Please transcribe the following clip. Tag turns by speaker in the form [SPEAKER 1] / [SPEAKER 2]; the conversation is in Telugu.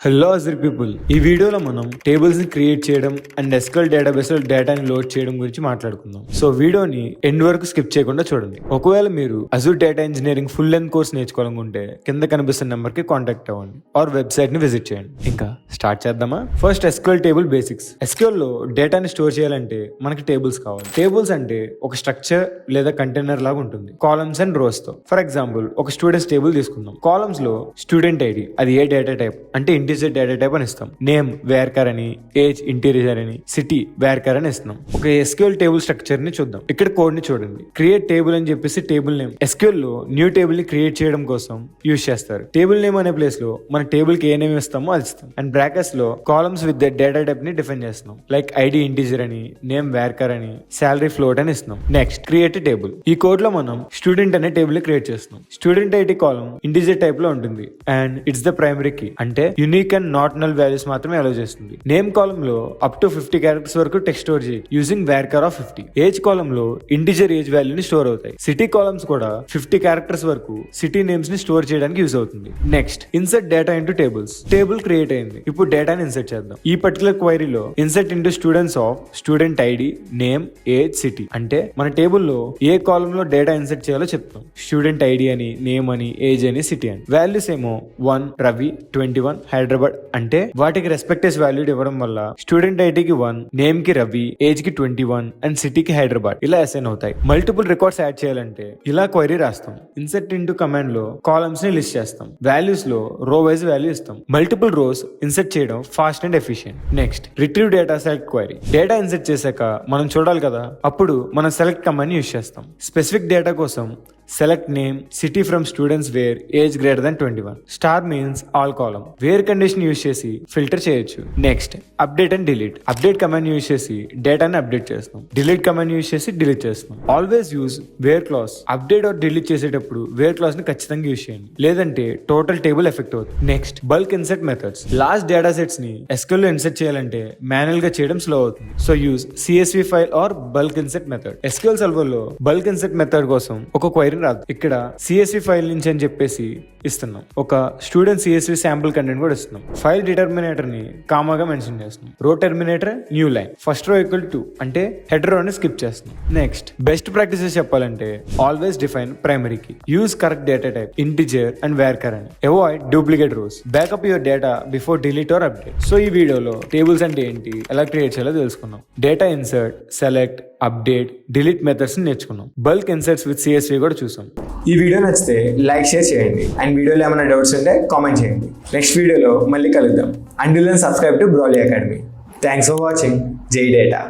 [SPEAKER 1] హలో అజర్ పీపుల్, ఈ వీడియోలో మనం టేబుల్స్ ని క్రియేట్ చేయడం అండ్ SQL డేటాబేస్ లో డేటాని లోడ్ చేయడం గురించి మాట్లాడుకుందాం. సో వీడియోని ఎండ్ వరకు స్కిప్ చేయకుండా చూడండి. ఒకవేళ మీరు Azure data engineering full length course నేర్చుకోవాలనుకుంటే కింద కనిపిస్తున్న నెంబర్ కి కాంటాక్ట్ అవ్వండి ఆర్ వెబ్సైట్ ని విజిట్ చేయండి. ఇంకా స్టార్ట్ చేద్దామా? First SQL table basics. SQL లో డేటాని స్టోర్ చేయాలంటే మనకి టేబుల్స్ కావాలి. టేబుల్స్ అంటే ఒక స్ట్రక్చర్ లేదా కంటైనర్ లాగా ఉంటుంది, కాలమ్స్ అండ్ రోస్ తో. ఫర్ ఎగ్జాంపుల్, ఒక స్టూడెంట్స్ టేబుల్ తీసుకుందాం. కాలమ్స్ లో స్టూడెంట్ ఐడి, అది ఏ డేటా టైప్ అంటే ఇంటీజర్ డేటా టైప్ అని ఇస్తాం. నేమ్ VARCHAR అని, ఏజ్ ఇంటీజర్ అని, సిటీ VARCHAR అని ఇస్తున్నాం. ఒక SQL టేబుల్ స్ట్రక్చర్ ని చూద్దాం. ఇక్కడ కోడ్ ని చూడండి. క్రియేట్ టేబుల్ అని చెప్పేసి టేబుల్ నేమ్ SQL లో న్యూ టేబుల్ ని క్రియేట్ చేయడం కోసం యూజ్ చేస్తారు. టేబుల్ నేమ్ అనే ప్లేస్ లో మన టేబుల్ కి ఏ నేమ్ ఇస్తామో అది ఇస్తాం. అండ్ బ్రాకెట్స్ లో కాలమ్స్ విత్ డేటా టైప్ ని డిఫైన్ చేస్తున్నాం. లైక్ ఐడి ఇంటీజర్ అని, నేమ్ VARCHAR అని, శాలరీ ఫ్లోట్ అని ఇస్తున్నాం. Next create table. ఈ కోడ్ లో మనం స్టూడెంట్ అనే టేబుల్ ని క్రియేట్ చేస్తున్నాం. Student ID column integer type లో ఉంటుంది and it's the primary key, అంటే unique and not null values మాత్రమే అలో చేస్తుంది. నేమ్ కాలమ్ లో అప్ టు 50 క్యారెక్టర్స్ వరకు టెక్స్ట్ స్టోర్ చేయి using VARCHAR of 50. Age column లో ఇంటీజర్ ఏజ్ వాల్యూని స్టోర్ అవుతాయి. సిటీ కాలమ్స్ కూడా 50 క్యారెక్టర్స్ వరకు సిటీ నేమ్స్ ని స్టోర్ చేయడానికి యూజ్ అవుతుంది. Next insert data into tables. Table create అయింది, ఇప్పుడు డేటాని ఇన్సర్ట్ చేద్దాం. ఈ పర్టికులర్ క్వైరీలో insert into students of student ID, name, age, city. అంటే మన టేబుల్ లో ఏ కాలమ్ లో డేటా ఇన్సర్ట్ చేయాలో చెప్తాం. స్టూడెంట్ ఐడి అని, నేమ్ అని, ఏజ్ అని, సిటీ అని. వాల్యూస్ ఏమో 1 రవి, 21 హైదరాబాద్. అంటే వాటికి రెస్పెక్టివ్ వాల్యూ ఇవ్వడం వల్ల స్టూడెంట్ ఐడికి 1, నేమ్ కి రవి, ఏజ్ కి 21 అండ్ సిటీకి హైదరాబాద్ ఇలా అసైన్ అవుతాయి. మల్టిపుల్ రికార్డ్స్ యాడ్ చేయాలంటే ఇలా క్వైరీ రాస్తాం. ఇన్సర్ట్ ఇంటూ కమాండ్ లో కాలమ్స్ ని లిస్ట్ చేస్తాం. వాల్యూస్ లో రో వైజ్ వాల్యూ ఇస్తాం. మల్టిపుల్ రోస్ ఇన్సర్ట్ చేయడం fast and efficient. Next retrieve data select query. Data insert చేశాక మనం చూడాలి కదా, అప్పుడు మనం సెలెక్ట్ కమాండ్ యూజ్ చేస్తాం. స్పెసిఫిక్ డేటా కోసం select name, city from students where age greater than 21. Star means all column. Where condition use చేసి ఫిల్టర్ చేయొచ్చు. Next update and delete. Update command use చేసి డేటాని అప్డేట్ చేస్తాం. డిలీట్ కమాండ్ యూజ్ చేసి డిలీట్ చేస్తాం. Always use where clause. Update or delete చేసేటప్పుడు వేర్ క్లాస్ ని ఖచ్చితంగా యూజ్ చేయండి, లేదంటే టోటల్ టేబుల్ ఎఫెక్ట్ అవుతుంది. Next bulk insert methods. Last data sets ని SQL లో ఇన్సర్ట్ చేయాలంటే మాన్యువల్ గా చేయడం స్లో అవుతుంది. So use CSV file or bulk insert method. SQL server లో బల్క్ ఇన్సర్ట్ మెథడ్ కోసం ఒక క్వైరీ రాదు. ఇక్కడ CSV ఫైల్ నుంచి అని చెప్పేసి ఇస్తున్నాం. ఒక స్టూడెంట్ CSV శాంపుల్ కంటెంట్ కూడా ఇస్తున్నాం. ఫైల్ డిటర్మినేటర్ ని కామాగా మెన్షన్ చేస్తున్నాం. Row terminator new line. First row equal to అంటే హెడ్ రో ని స్కిప్ చేస్తున్నాం. నెక్స్ట్ బెస్ట్ ప్రాక్టీసెస్ చెప్పాలంటే always define primary key, use correct data type integer and VARCHAR అని, avoid duplicate rows, backup your data before delete or update. So ఈ వీడియోలో టేబుల్స్ అంటే ఏంటి, ఎలా క్రియేట్ చేయాలో తెలుసుకున్నాం. Data insert, select, update, delete methods నేర్చుకున్నాం. బల్క్ ఇన్సర్ట్స్ విత్ CSV కూడా చూసాం.
[SPEAKER 2] ఈ వీడియో నచ్చితే లైక్, షేర్ చేయండి అండ్ వీడియోలో ఏమైనా డౌట్స్ ఉంటే కామెంట్ చేయండి. నెక్స్ట్ వీడియోలో మళ్ళీ కలుద్దాం. Until then subscribe to Brolly Academy. Thanks for watching. జై డేటా.